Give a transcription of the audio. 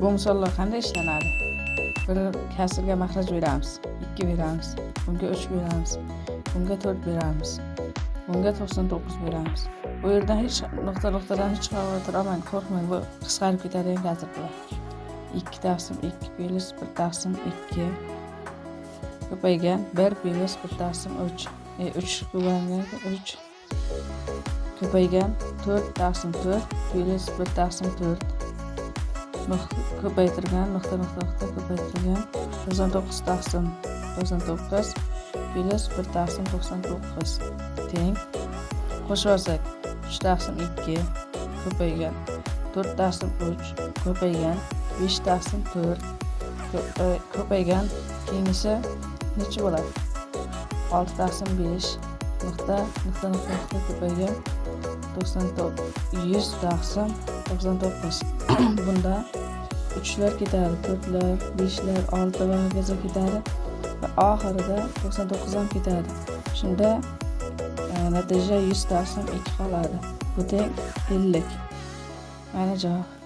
Bu misollar qanday ishlanadi? Bir kasrga mahraj beramiz, 2 beramiz, bunga 3 beramiz, bunga 4 beramiz, bunga 99 beramiz. Bu yerdan hech nuqtadan hech xavotir olmang, qo'rqmang, bu qisqarib ketadigan kasrlar. 2 taqsim 2 plus 1 taqsim 2 ko'paygan 1 plus 1 taqsim 3 3 ko'paygan 3 ko'paygan 4 taqsim 4 plus 1 taqsim 4 ko'paytirgan nuqta ko'paytirgan 99 taqsim 99 plus 1 taqsim 99 teng qo'shib olsak 3 taqsim 2 ko'paygan 4 taqsim 3 ko'paygan 5 taqsim 4 ko'paygan keyingisi necha bo'ladi? 6 taqsim 5 nuqta ko'paygan 100 taqsim 99. Bunda 3'lar ketadi, 4'lar, 5'lar, 6 va hokazo ketadi va oxirida 99 ham ketadi. Shunda natija 100 taqsim 2 qoladi. Bu teng 50. Mana javob.